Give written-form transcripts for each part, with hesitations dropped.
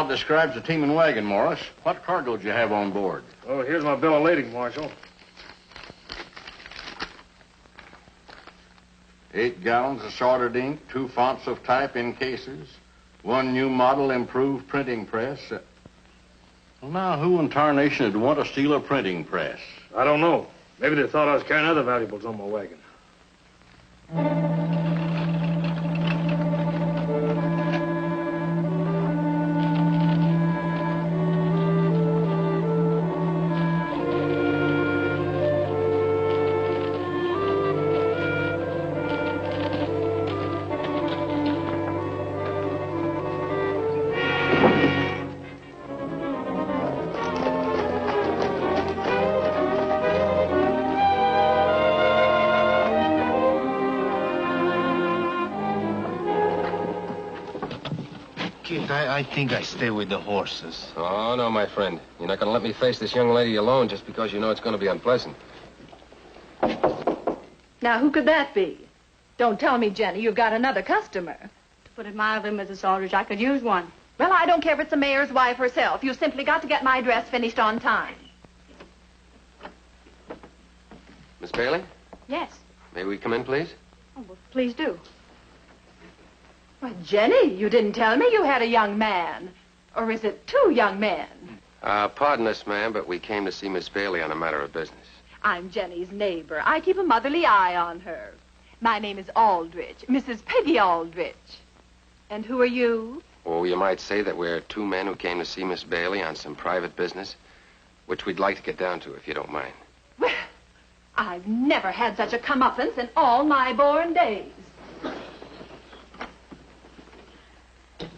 log describes the team and wagon, Morris. What cargo did you have on board? Oh, here's my bill of lading, Marshal. 8 gallons of soldered ink, 2 fonts of type in cases, 1 new model improved printing press. Well, now, who in tarnation would want to steal a printing press? I don't know. Maybe they thought I was carrying other valuables on my wagon. I think I stay with the horses. Oh, no, my friend. You're not going to let me face this young lady alone just because you know it's going to be unpleasant. Now, who could that be? Don't tell me, Jenny, you've got another customer. To put it mildly, Mrs. Aldrich, I could use one. Well, I don't care if it's the mayor's wife herself. You've simply got to get my dress finished on time. Miss Bailey, Yes. may we come in, please? Oh, well, please do. Why, Jenny, you didn't tell me you had a young man. Or is it 2 young men? Pardon us, ma'am, but we came to see Miss Bailey on a matter of business. I'm Jenny's neighbor. I keep a motherly eye on her. My name is Aldrich, Mrs. Peggy Aldrich. And who are you? Oh, you might say that we're 2 men who came to see Miss Bailey on some private business, which we'd like to get down to, if you don't mind. Well, I've never had such a comeuppance in all my born days.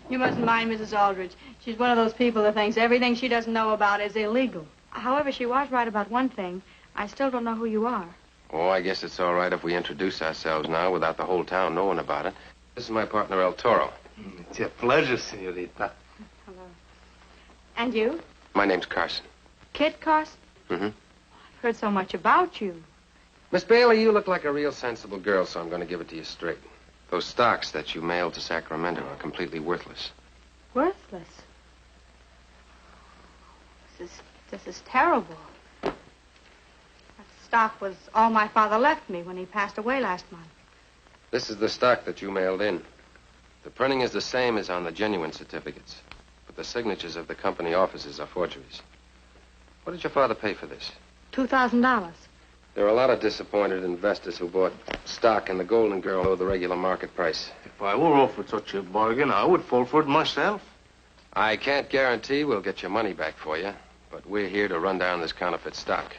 You mustn't mind Mrs. Aldrich. She's one of those people that thinks everything she doesn't know about is illegal. However, she was right about one thing. I still don't know who you are. Oh, I guess it's all right if we introduce ourselves now without the whole town knowing about it. This is my partner, El Toro. It's a pleasure, senorita. Hello. And you? My name's Carson. Kit Carson? Mm-hmm. I've heard so much about you. Miss Bailey, you look like a real sensible girl, so I'm going to give it to you straight. Those stocks that you mailed to Sacramento are completely worthless. Worthless. This is terrible. That stock was all my father left me when he passed away last month. This is the stock that you mailed in. The printing is the same as on the genuine certificates, but the signatures of the company offices are forgeries. What did your father pay for this? $2,000. There are a lot of disappointed investors who bought stock in the Golden Girl below the regular market price. If I were offered such a bargain, I would fall for it myself. I can't guarantee we'll get your money back for you, but we're here to run down this counterfeit stock.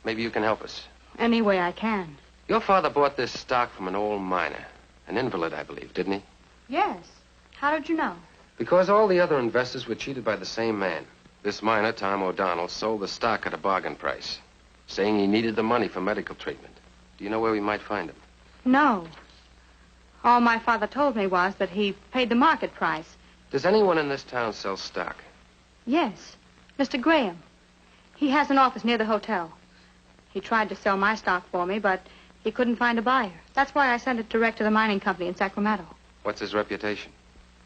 Maybe you can help us. Any way I can. Your father bought this stock from an old miner, an invalid, I believe, didn't he? Yes. How did you know? Because all the other investors were cheated by the same man. This miner, Tom O'Donnell, sold the stock at a bargain price, saying he needed the money for medical treatment. Do you know where we might find him? No. All my father told me was that he paid the market price. Does anyone in this town sell stock? Yes. Mr. Graham. He has an office near the hotel. He tried to sell my stock for me, but he couldn't find a buyer. That's why I sent it direct to the mining company in Sacramento. What's his reputation?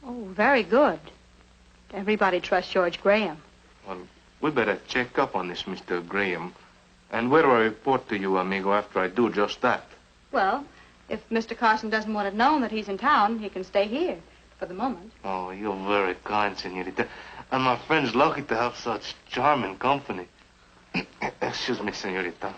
Oh, very good. Everybody trusts George Graham. Well, we better check up on this, Mr. Graham. And where do I report to you, amigo, after I do just that? Well, if Mr. Carson doesn't want it known that he's in town, he can stay here for the moment. Oh, you're very kind, senorita. And my friend's lucky to have such charming company. Excuse me, senorita.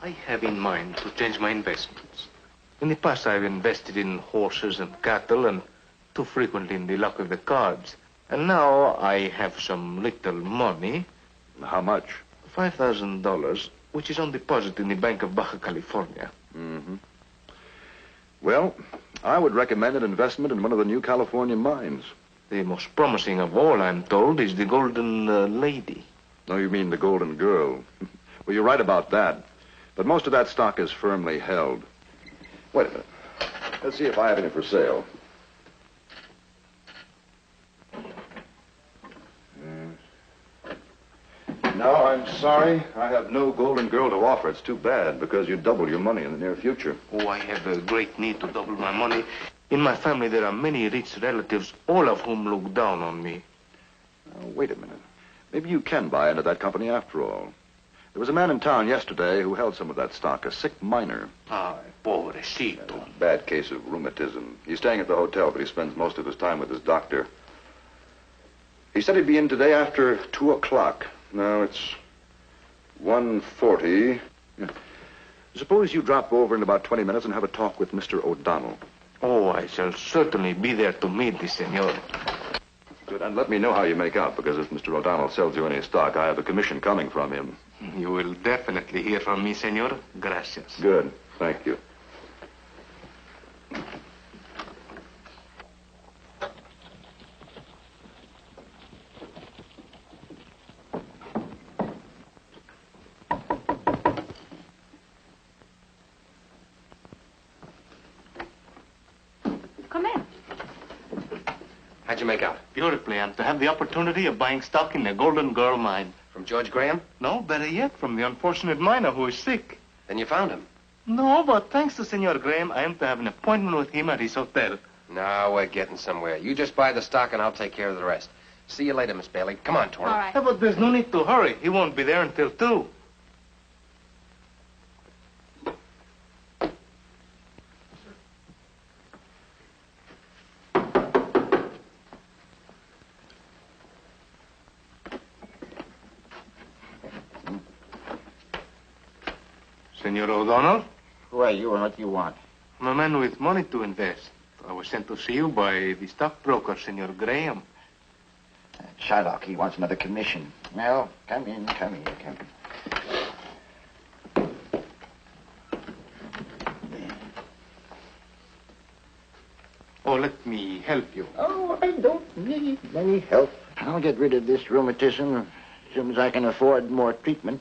I have in mind to change my investments. In the past, I've invested in horses and cattle and too frequently in the luck of the cards. And now I have some little money. How much? $5,000, which is on deposit in the Bank of Baja California. Mm-hmm. Well, I would recommend an investment in one of the new California mines. The most promising of all, I'm told, is the Golden Lady. No, you mean the Golden Girl. Well, you're right about that. But most of that stock is firmly held. Wait a minute. Let's see if I have any for sale. No, I'm sorry. I have no golden girl to offer. It's too bad because you double your money in the near future. Oh, I have a great need to double my money. In my family, there are many rich relatives, all of whom look down on me. Wait a minute. Maybe you can buy into that company after all. There was a man in town yesterday who held some of that stock, a sick miner. Ah, pobrecito. A bad case of rheumatism. He's staying at the hotel, but he spends most of his time with his doctor. He said he'd be in today after 2 o'clock. Now it's 1:40. Yeah. Suppose you drop over in about 20 minutes and have a talk with Mr. O'Donnell. Oh, I shall certainly be there to meet the senor. Good, and let me know how you make out, because if Mr. O'Donnell sells you any stock, I have a commission coming from him. You will definitely hear from me, senor. Gracias. Good, thank you. Come in. How'd you make out? Beautifully, and to have the opportunity of buying stock in the Golden Girl mine. From George Graham? No, better yet, from the unfortunate miner who is sick. Then you found him. No, but thanks to Senor Graham, I am to have an appointment with him at his hotel. Now we're getting somewhere. You just buy the stock and I'll take care of the rest. See you later, Miss Bailey. Come on, Torrance. All right. Yeah, but there's no need to hurry. He won't be there until 2. Senor O'Donnell? Who are you and what do you want? I'm a man with money to invest. I was sent to see you by the stockbroker, Senor Graham. Shylock, he wants another commission. Well, come in. Oh, let me help you. Oh, I don't need any help. I'll get rid of this rheumatism as soon as I can afford more treatment.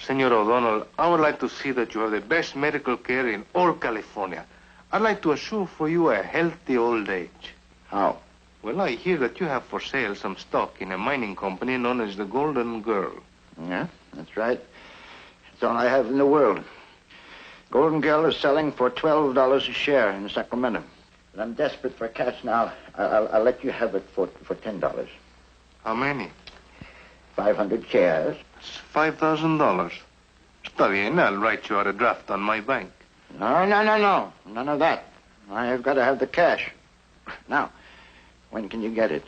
Senor O'Donnell, I would like to see that you have the best medical care in all California. I'd like to assure for you a healthy old age. How? Well, I hear that you have for sale some stock in a mining company known as the Golden Girl. Yeah, that's right. That's all I have in the world. Golden Girl is selling for $12 a share in Sacramento. But I'm desperate for cash now. I'll let you have it for $10. How many? 500 shares. It's $5,000. Está bien, I'll write you out a draft on my bank. No. None of that. I've got to have the cash. Now, when can you get it?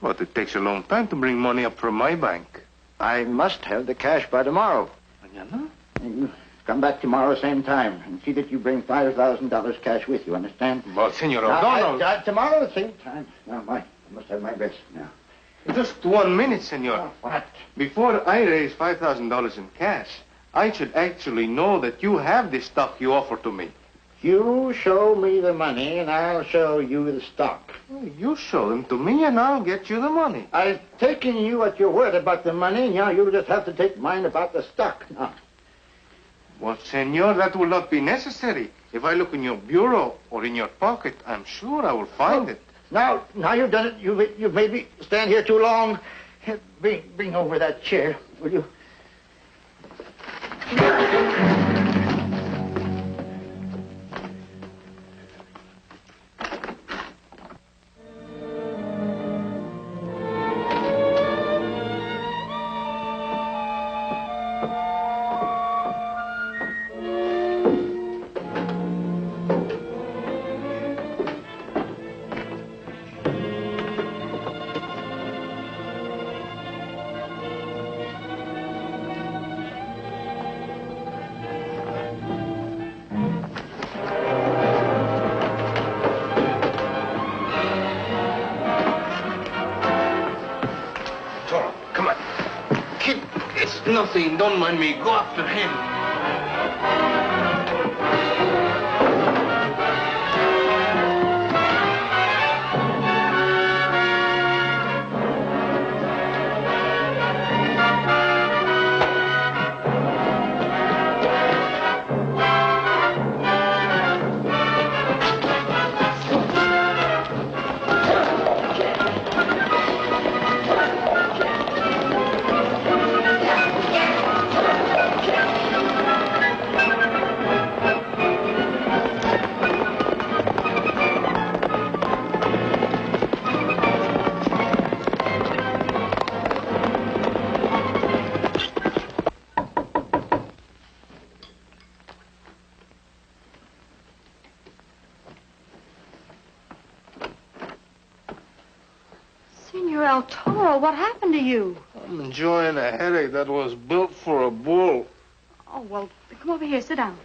But it takes a long time to bring money up from my bank. I must have the cash by tomorrow. Mañana? You come back tomorrow, same time, and see that you bring $5,000 cash with you, understand? But, Senor Now, O'Donnell... tomorrow, same time. Now, I must have my rest now. Just 1 minute, senor. What? Before I raise $5,000 in cash, I should actually know that you have the stock you offer to me. You show me the money, and I'll show you the stock. Well, you show them to me, and I'll get you the money. I've taken you at your word about the money, now you just have to take mine about the stock. Now, Well, senor, that will not be necessary. If I look in your bureau or in your pocket, I'm sure I will find it. Now you've done it. You've made me stand here too long. Bring over that chair, will you? Nothing. Don't mind me. Go after him. El Toro, what happened to you? I'm enjoying a headache that was built for a bull. Oh, well, come over here. Sit down.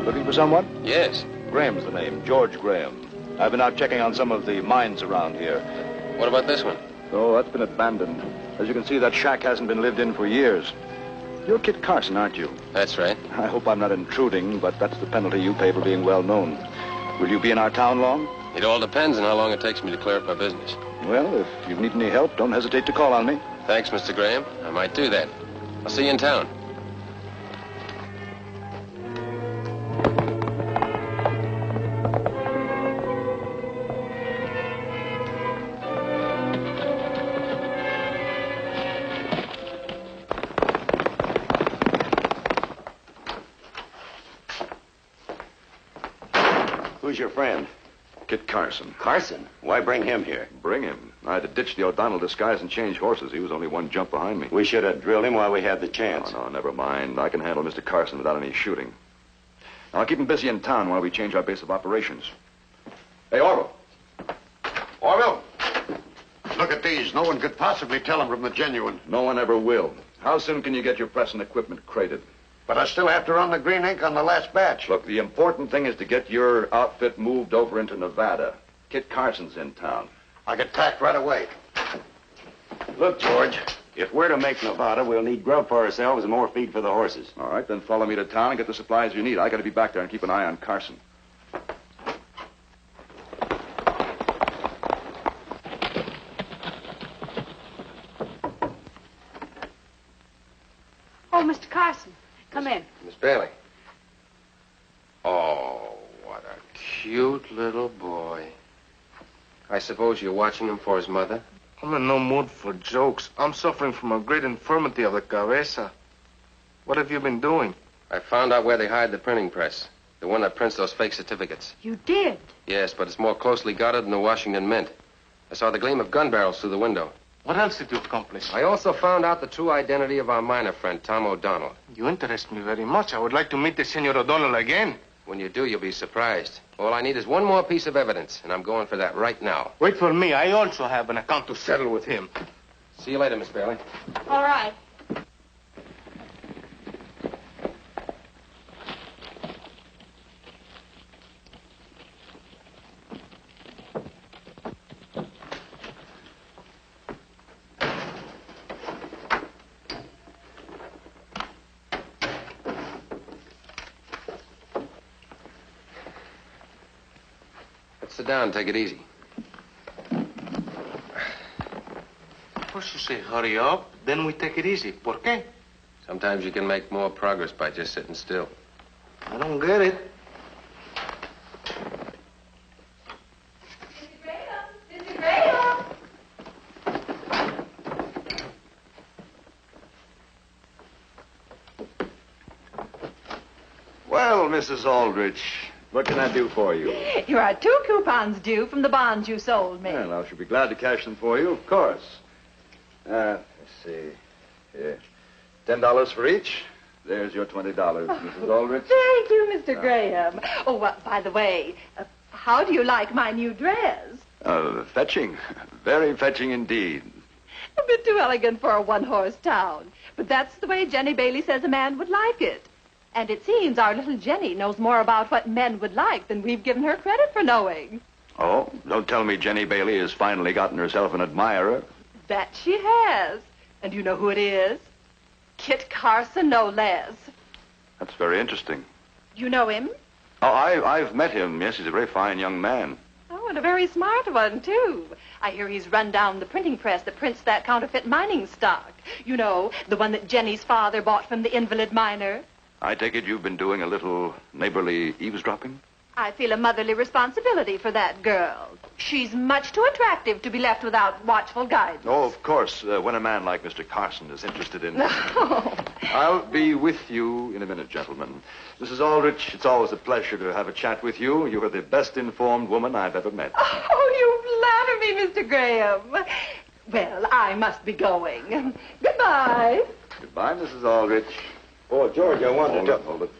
Looking for someone? Yes. Graham's the name, George Graham. I've been out checking on some of the mines around here. What about this one? Oh, that's been abandoned. As you can see, that shack hasn't been lived in for years. You're Kit Carson, aren't you? That's right. I hope I'm not intruding, but that's the penalty you pay for being well known. Will you be in our town long? It all depends on how long it takes me to clear up my business. Well, if you need any help, don't hesitate to call on me. Thanks, Mr. Graham. I might do that. I'll see you in town. Who's your friend? Kit Carson. Carson? Why bring him here? Bring him. I had to ditch the O'Donnell disguise and change horses. He was only one jump behind me. We should have drilled him while we had the chance. Oh, no, never mind. I can handle Mr. Carson without any shooting. I'll keep him busy in town while we change our base of operations. Hey, Orville. Orville! Look at these. No one could possibly tell them from the genuine. No one ever will. How soon can you get your press and equipment crated? But I still have to run the green ink on the last batch. Look, the important thing is to get your outfit moved over into Nevada. Kit Carson's in town. I get packed right away. Look, George, if we're to make Nevada, we'll need grub for ourselves and more feed for the horses. All right, then follow me to town and get the supplies you need. I got to be back there and keep an eye on Carson. Oh, Mr. Carson, come in. Miss Bailey. Oh, what a cute little boy. I suppose you're watching him for his mother? I'm in no mood for jokes. I'm suffering from a great infirmity of the cabeza. What have you been doing? I found out where they hide the printing press. The one that prints those fake certificates. You did? Yes, but it's more closely guarded than the Washington Mint. I saw the gleam of gun barrels through the window. What else did you accomplish? I also found out the true identity of our miner friend, Tom O'Donnell. You interest me very much. I would like to meet the Senor O'Donnell again. When you do, you'll be surprised. All I need is one more piece of evidence, and I'm going for that right now. Wait for me. I also have an account to settle with him. See you later, Miss Bailey. All right. Sit down, take it easy. First you say hurry up, then we take it easy. ¿Por qué? Sometimes you can make more progress by just sitting still. I don't get it. Mr. Graham! Well, Mrs. Aldrich, what can I do for you? Here are 2 coupons due from the bonds you sold me. Well, I should be glad to cash them for you, of course. Let's see. Here. $10 for each. There's your $20, Mrs. Aldrich. Thank you, Mr. Graham. Oh, well, by the way, how do you like my new dress? Fetching. Very fetching indeed. A bit too elegant for a one-horse town. But that's the way Jenny Bailey says a man would like it. And it seems our little Jenny knows more about what men would like than we've given her credit for knowing. Oh, don't tell me Jenny Bailey has finally gotten herself an admirer. That she has. And you know who it is? Kit Carson, no less. That's very interesting. You know him? Oh, I've met him. Yes, he's a very fine young man. Oh, and a very smart one, too. I hear he's run down the printing press that prints that counterfeit mining stock. You know, the one that Jenny's father bought from the invalid miner. I take it you've been doing a little neighborly eavesdropping? I feel a motherly responsibility for that girl. She's much too attractive to be left without watchful guidance. Oh, of course, when a man like Mr. Carson is interested in... No. I'll be with you in a minute, gentlemen. Mrs. Aldrich, it's always a pleasure to have a chat with you. You are the best informed woman I've ever met. Oh, you flatter me, Mr. Graham. Well, I must be going. Goodbye. Goodbye, Mrs. Aldrich. Oh, George, I wanted to... Hold it.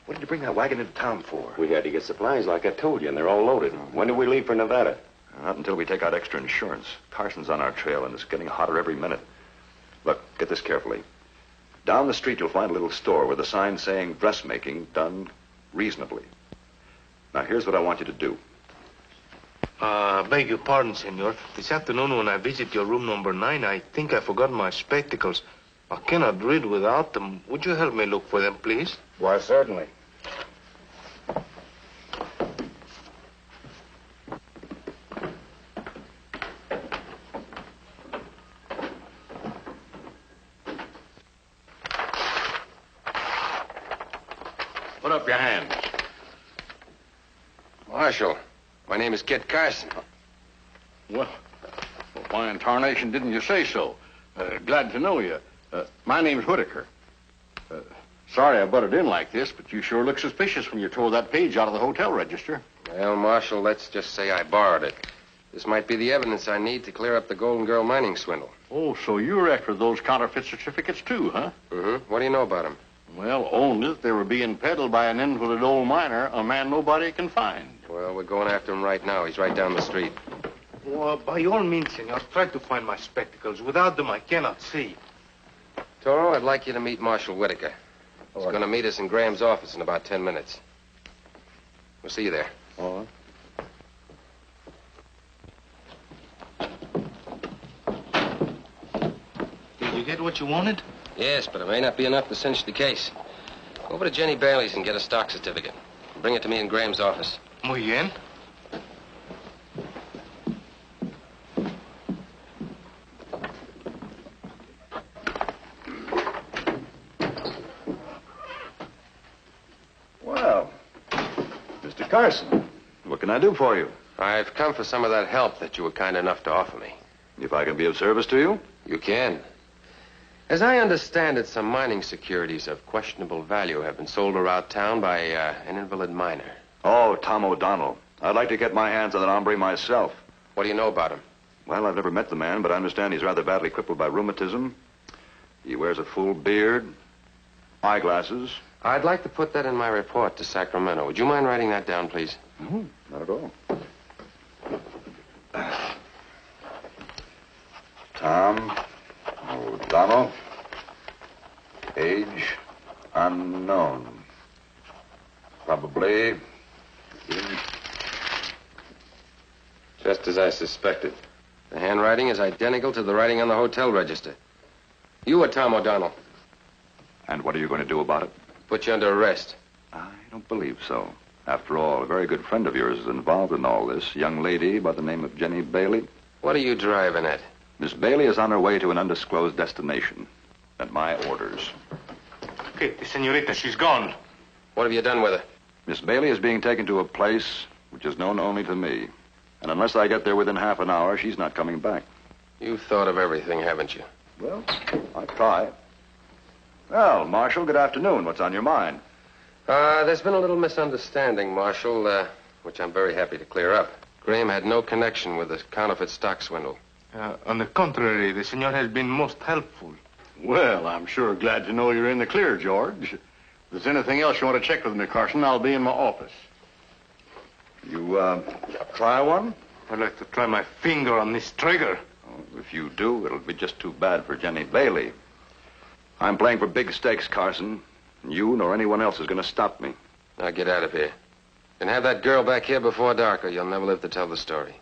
What did you bring that wagon into town for? We had to get supplies like I told you, and they're all loaded. When do we leave for Nevada? Not until we take out extra insurance. Carson's on our trail, and it's getting hotter every minute. Look, get this carefully. Down the street, you'll find a little store with a sign saying dressmaking done reasonably. Now, here's what I want you to do. Beg your pardon, senor. This afternoon when I visit your room number 9, I think I forgot my spectacles. I cannot read without them. Would you help me look for them, please? Why, certainly. Put up your hands. Marshal, my name is Kit Carson. Well, why in tarnation didn't you say so? Glad to know you. My name's Whitaker. Sorry I butted in like this, but you sure look suspicious when you tore that page out of the hotel register. Well, Marshal, let's just say I borrowed it. This might be the evidence I need to clear up the Golden Girl mining swindle. Oh, so you're after those counterfeit certificates too, huh? Mm-hmm. What do you know about them? Well, only that they were being peddled by an invalid old miner, a man nobody can find. Well, we're going after him right now. He's right down the street. Well, by all means, senor, try to find my spectacles. Without them, I cannot see. Toro, I'd like you to meet Marshal Whitaker. He's going to meet us in Graham's office in about 10 minutes. We'll see you there. All right. Did you get what you wanted? Yes, but it may not be enough to cinch the case. Go over to Jenny Bailey's and get a stock certificate. Bring it to me in Graham's office. Muy bien. Well, Mr. Carson, what can I do for you? I've come for some of that help that you were kind enough to offer me. If I can be of service to you? You can. As I understand it, some mining securities of questionable value have been sold around town by an invalid miner. Oh, Tom O'Donnell. I'd like to get my hands on that hombre myself. What do you know about him? Well, I've never met the man, but I understand he's rather badly crippled by rheumatism. He wears a full beard, eyeglasses. I'd like to put that in my report to Sacramento. Would you mind writing that down, please? No, not at all. Tom O'Donnell. Age unknown. Probably... Just as I suspected. The handwriting is identical to the writing on the hotel register. You are Tom O'Donnell. And what are you going to do about it? Put you under arrest. I don't believe so. After all, a very good friend of yours is involved in all this. Young lady by the name of Jenny Bailey. What are you driving at? Miss Bailey is on her way to an undisclosed destination. At my orders. Okay, the senorita, she's gone. What have you done with her? Miss Bailey is being taken to a place which is known only to me. And unless I get there within half an hour, she's not coming back. You've thought of everything, haven't you? Well, I try. Well, Marshal, good afternoon. What's on your mind? There's been a little misunderstanding, Marshal, which I'm very happy to clear up. Graham had no connection with the counterfeit stock swindle. On the contrary, the senor has been most helpful. Well, I'm sure glad to know you're in the clear, George. If there's anything else you want to check with me, Carson, I'll be in my office. You, try one? I'd like to try my finger on this trigger. Oh, if you do, it'll be just too bad for Jenny Bailey. I'm playing for big stakes, Carson. You nor anyone else is going to stop me. Now get out of here. And have that girl back here before dark, or you'll never live to tell the story.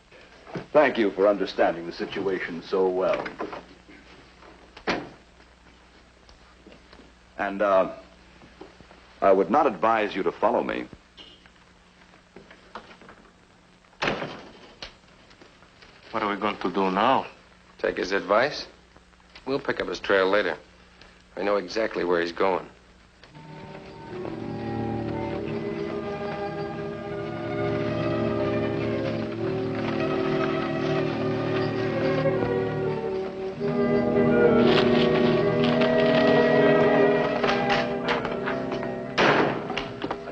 Thank you for understanding the situation so well. And, I would not advise you to follow me. What are we going to do now? Take his advice? We'll pick up his trail later. I know exactly where he's going.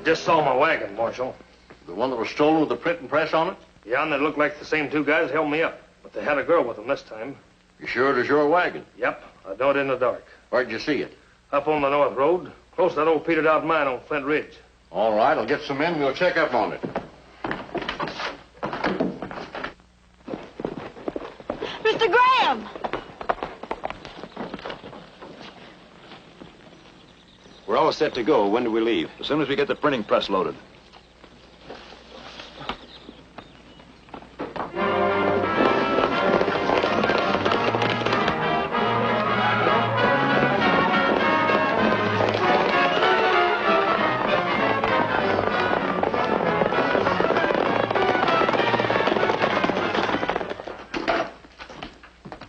Just saw my wagon, Marshal. The one that was stolen with the printing press on it? Yeah, and they looked like the same two guys held me up. But they had a girl with them this time. You sure it is your wagon? Yep, I know it in the dark. Where'd you see it? Up on the north road, close to that old petered out mine on Flint Ridge. All right, I'll get some men and we'll check up on it. Mr. Graham! We're all set to go. When do we leave? As soon as we get the printing press loaded.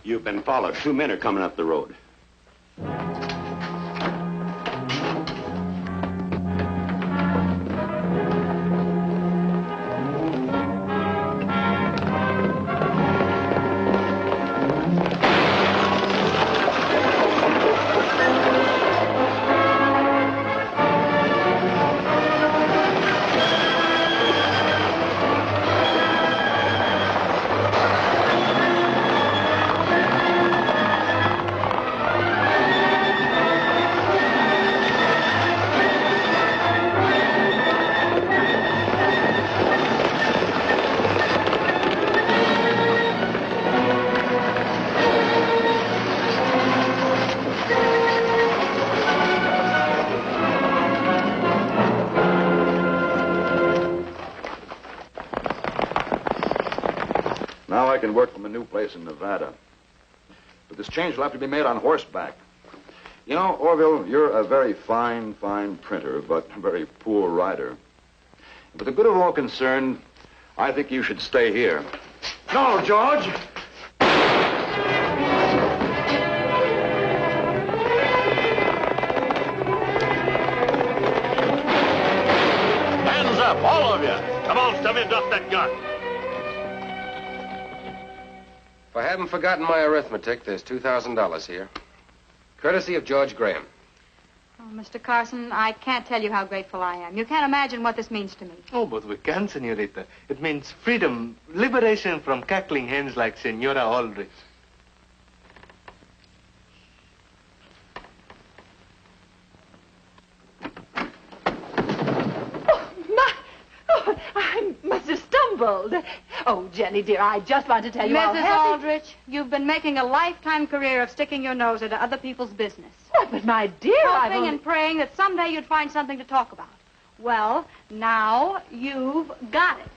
You've been followed. 2 men are coming up the road. Now I can work from a new place in Nevada. But this change will have to be made on horseback. You know, Orville, you're a very fine printer, but a very poor rider. For the good of all concerned, I think you should stay here. No, George! Hands up, all of you. Come on, Stubby, drop that gun. If I haven't forgotten my arithmetic, there's $2,000 here. Courtesy of George Graham. Oh, Mr. Carson, I can't tell you how grateful I am. You can't imagine what this means to me. Oh, but we can, Senorita. It means freedom, liberation from cackling hens like Senora Aldrich. I must have stumbled. Oh, Jenny, dear, I just want to tell you how Mrs. happy... Aldrich, you've been making a lifetime career of sticking your nose into other people's business. But my dear, I've Hoping only... and praying that someday you'd find something to talk about. Well, now you've got it.